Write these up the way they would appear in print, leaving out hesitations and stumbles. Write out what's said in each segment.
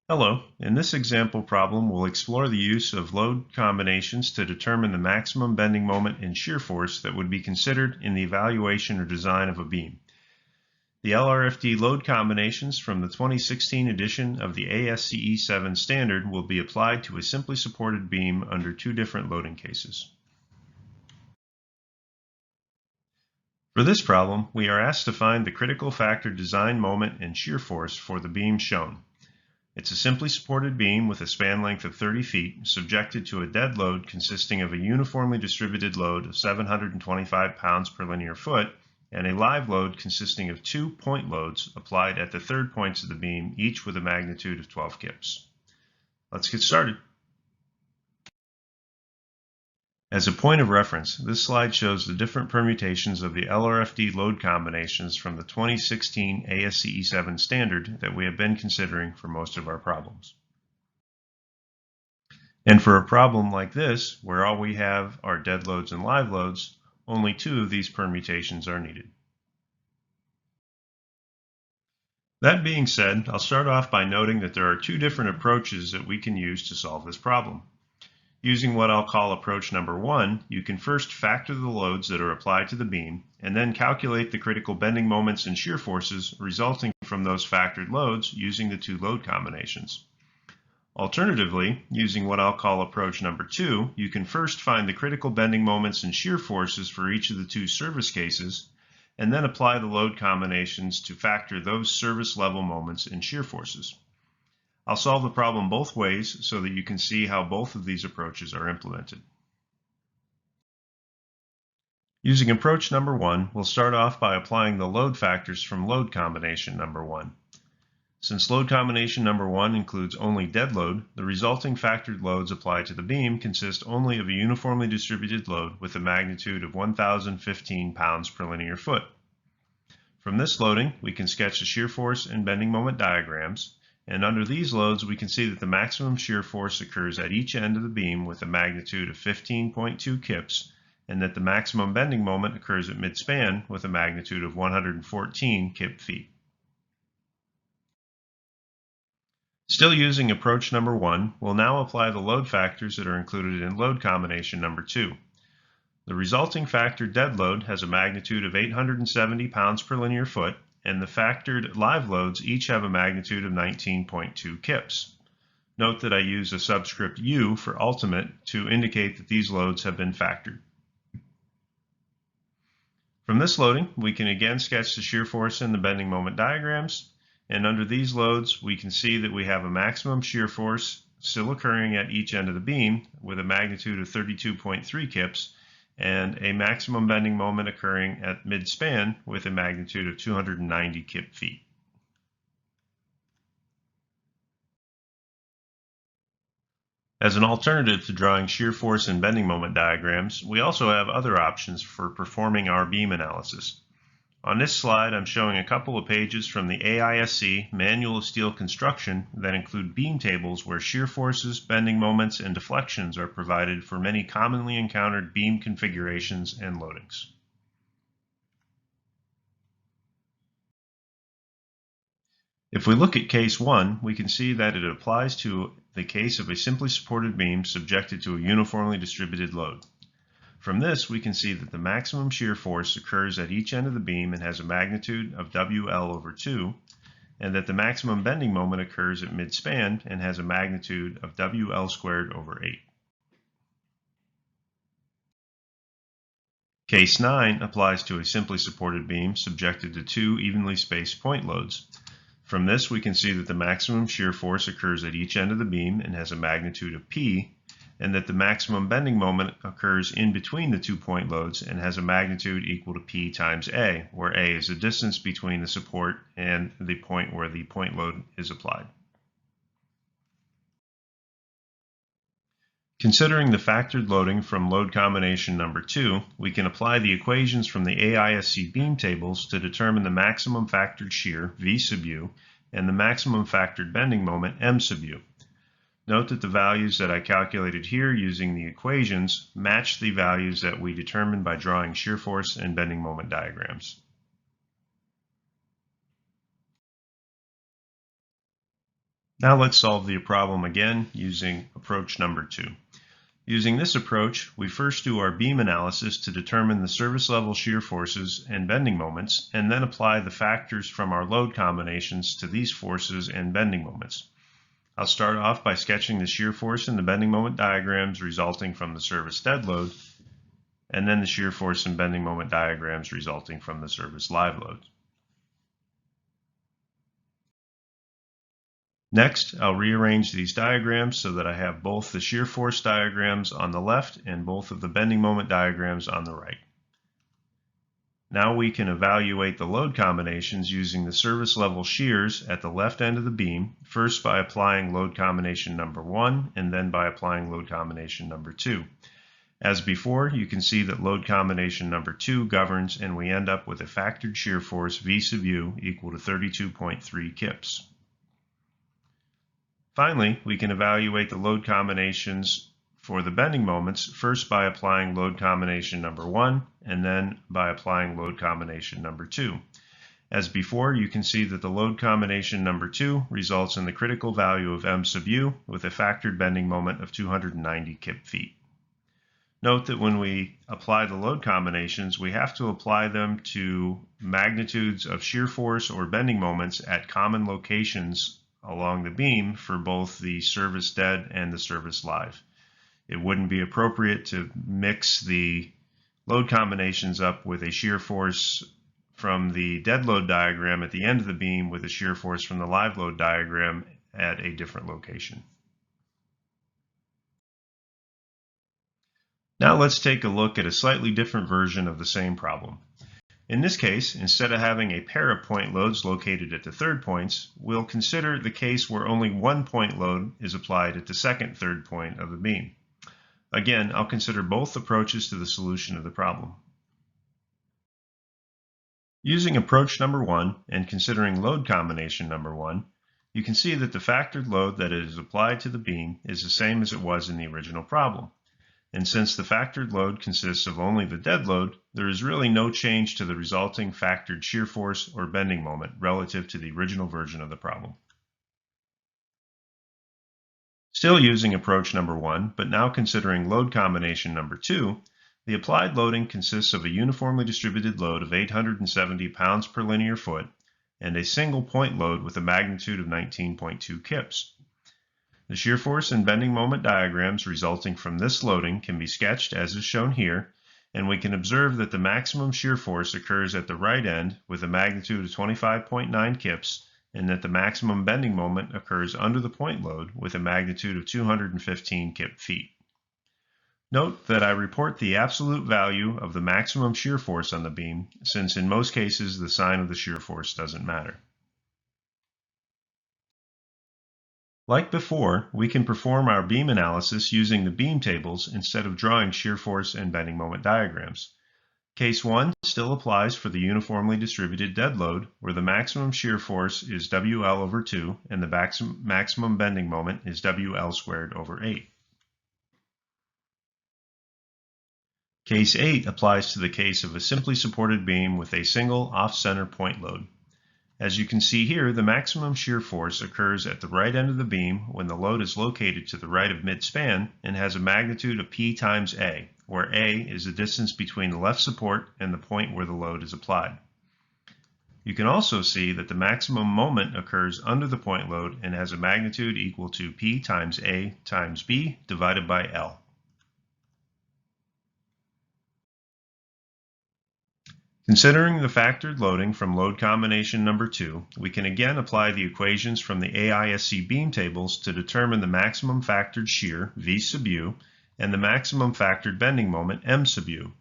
Hello, in this example problem we'll explore the use of load combinations to determine the maximum bending moment and shear force that would be considered in the evaluation or design of a beam. The LRFD load combinations from the 2016 edition of the ASCE 7 standard will be applied to a simply supported beam under two different loading cases. For this problem, we are asked to find the critical factor design moment and shear force for the beam shown. It's a simply supported beam with a span length of 30 feet, subjected to a dead load consisting of a uniformly distributed load of 725 pounds per linear foot and a live load consisting of 2 point loads applied at the third points of the beam, each with a magnitude of 12 kips. Let's get started. As a point of reference, this slide shows the different permutations of the LRFD load combinations from the 2016 ASCE 7 standard that we have been considering for most of our problems. And for a problem like this, where all we have are dead loads and live loads, only two of these permutations are needed. That being said, I'll start off by noting that there are two different approaches that we can use to solve this problem. Using what I'll call approach number one, you can first factor the loads that are applied to the beam, and then calculate the critical bending moments and shear forces resulting from those factored loads using the two load combinations. Alternatively, using what I'll call approach number two, you can first find the critical bending moments and shear forces for each of the two service cases, and then apply the load combinations to factor those service level moments and shear forces. I'll solve the problem both ways so that you can see how both of these approaches are implemented. Using approach number one, we'll start off by applying the load factors from load combination number one. Since load combination number one includes only dead load, the resulting factored loads applied to the beam consist only of a uniformly distributed load with a magnitude of 1,015 pounds per linear foot. From this loading, we can sketch the shear force and bending moment diagrams, and under these loads we can see that the maximum shear force occurs at each end of the beam with a magnitude of 15.2 kips, and that the maximum bending moment occurs at mid-span with a magnitude of 114 kip feet. Still using approach number one, we'll now apply the load factors that are included in load combination number two. The resulting factored dead load has a magnitude of 870 pounds per linear foot, and the factored live loads each have a magnitude of 19.2 kips. Note that I use a subscript U for ultimate to indicate that these loads have been factored. From this loading, we can again sketch the shear force and the bending moment diagrams, and under these loads we can see that we have a maximum shear force still occurring at each end of the beam with a magnitude of 32.3 kips, and a maximum bending moment occurring at mid-span with a magnitude of 290 kip feet. As an alternative to drawing shear force and bending moment diagrams, we also have other options for performing our beam analysis. On this slide, I'm showing a couple of pages from the AISC Manual of Steel Construction that include beam tables where shear forces, bending moments, and deflections are provided for many commonly encountered beam configurations and loadings. If we look at case 1, we can see that it applies to the case of a simply supported beam subjected to a uniformly distributed load. From this, we can see that the maximum shear force occurs at each end of the beam and has a magnitude of WL/2, and that the maximum bending moment occurs at mid-span and has a magnitude of WL²/8. Case 9 applies to a simply supported beam subjected to two evenly spaced point loads. From this, we can see that the maximum shear force occurs at each end of the beam and has a magnitude of P, and that the maximum bending moment occurs in between the 2 point loads and has a magnitude equal to P times A, where A is the distance between the support and the point where the point load is applied. Considering the factored loading from load combination number 2, we can apply the equations from the AISC beam tables to determine the maximum factored shear, V sub u, and the maximum factored bending moment, M sub u. Note that the values that I calculated here using the equations match the values that we determined by drawing shear force and bending moment diagrams. Now let's solve the problem again using approach number 2. Using this approach, we first do our beam analysis to determine the service level shear forces and bending moments, and then apply the factors from our load combinations to these forces and bending moments. I'll start off by sketching the shear force and the bending moment diagrams resulting from the service dead load, and then the shear force and bending moment diagrams resulting from the service live load. Next, I'll rearrange these diagrams so that I have both the shear force diagrams on the left and both of the bending moment diagrams on the right. Now we can evaluate the load combinations using the service level shears at the left end of the beam, first by applying load combination number 1 and then by applying load combination number 2. As before, you can see that load combination number 2 governs, and we end up with a factored shear force V sub u equal to 32.3 kips. Finally, we can evaluate the load combinations for the bending moments first by applying load combination number 1 and then by applying load combination number 2. As before, you can see that the load combination number 2 results in the critical value of m sub u with a factored bending moment of 290 kip feet. Note that when we apply the load combinations, we have to apply them to magnitudes of shear force or bending moments at common locations along the beam for both the service dead and the service live. It wouldn't be appropriate to mix the load combinations up with a shear force from the dead load diagram at the end of the beam with a shear force from the live load diagram at a different location. Now let's take a look at a slightly different version of the same problem. In this case, instead of having a pair of point loads located at the third points, we'll consider the case where only one point load is applied at the second third point of the beam. Again, I'll consider both approaches to the solution of the problem. Using approach number 1 and considering load combination number 1, you can see that the factored load that is applied to the beam is the same as it was in the original problem. And since the factored load consists of only the dead load, there is really no change to the resulting factored shear force or bending moment relative to the original version of the problem. Still using approach number 1, but now considering load combination number 2, the applied loading consists of a uniformly distributed load of 870 pounds per linear foot and a single point load with a magnitude of 19.2 kips. The shear force and bending moment diagrams resulting from this loading can be sketched as is shown here, and we can observe that the maximum shear force occurs at the right end with a magnitude of 25.9 kips, and that the maximum bending moment occurs under the point load with a magnitude of 215 kip feet. Note that I report the absolute value of the maximum shear force on the beam, since in most cases the sign of the shear force doesn't matter. Like before, we can perform our beam analysis using the beam tables instead of drawing shear force and bending moment diagrams. Case 1 still applies for the uniformly distributed dead load, where the maximum shear force is WL over 2 and the maximum bending moment is WL squared over 8. Case 8 applies to the case of a simply supported beam with a single off-center point load. As you can see here, the maximum shear force occurs at the right end of the beam when the load is located to the right of mid-span and has a magnitude of P times A, where A is the distance between the left support and the point where the load is applied. You can also see that the maximum moment occurs under the point load and has a magnitude equal to P times A times B divided by L. Considering the factored loading from load combination number 2, we can again apply the equations from the ASCE beam tables to determine the maximum factored shear, V sub u, and the maximum factored bending moment, M sub u.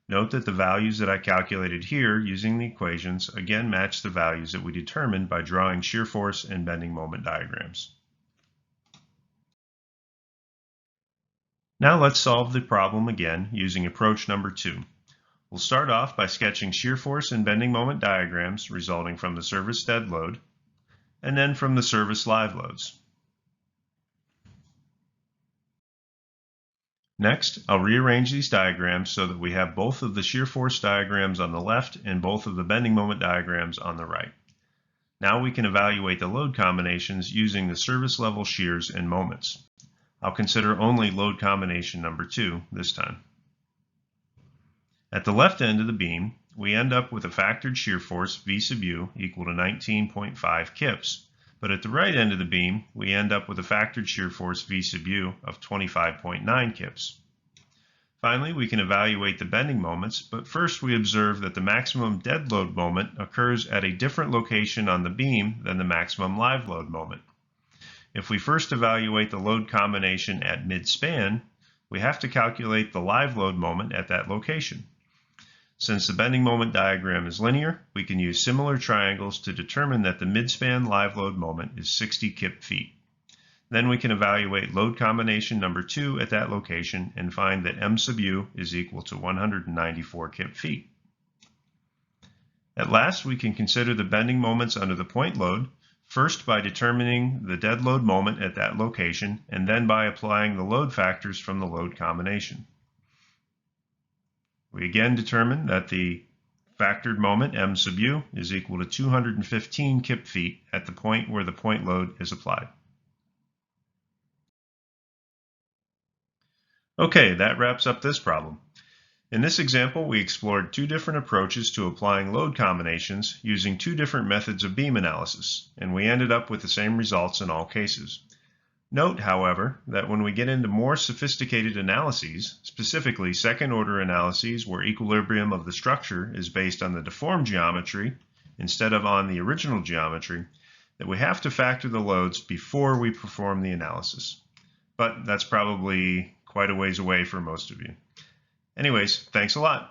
Note that the values that I calculated here using the equations again match the values that we determined by drawing shear force and bending moment diagrams. Now let's solve the problem again using approach number 2. We'll start off by sketching shear force and bending moment diagrams resulting from the service dead load, and then from the service live loads. Next, I'll rearrange these diagrams so that we have both of the shear force diagrams on the left and both of the bending moment diagrams on the right. Now we can evaluate the load combinations using the service level shears and moments. I'll consider only load combination number 2 this time. At the left end of the beam, we end up with a factored shear force V sub u equal to 19.5 kips, but at the right end of the beam, we end up with a factored shear force V sub u of 25.9 kips. Finally, we can evaluate the bending moments, but first we observe that the maximum dead load moment occurs at a different location on the beam than the maximum live load moment. If we first evaluate the load combination at mid-span, we have to calculate the live load moment at that location. Since the bending moment diagram is linear, we can use similar triangles to determine that the mid-span live load moment is 60 kip feet. Then we can evaluate load combination number 2 at that location and find that M sub u is equal to 194 kip feet. At last, we can consider the bending moments under the point load, first by determining the dead load moment at that location, and then by applying the load factors from the load combination. We again determine that the factored moment M sub u is equal to 215 kip feet at the point where the point load is applied. Okay, that wraps up this problem. In this example, we explored 2 different approaches to applying load combinations using 2 different methods of beam analysis, and we ended up with the same results in all cases. Note, however, that when we get into more sophisticated analyses, specifically second-order analyses where equilibrium of the structure is based on the deformed geometry instead of on the original geometry, that we have to factor the loads before we perform the analysis. But that's probably quite a ways away for most of you. Anyways, thanks a lot.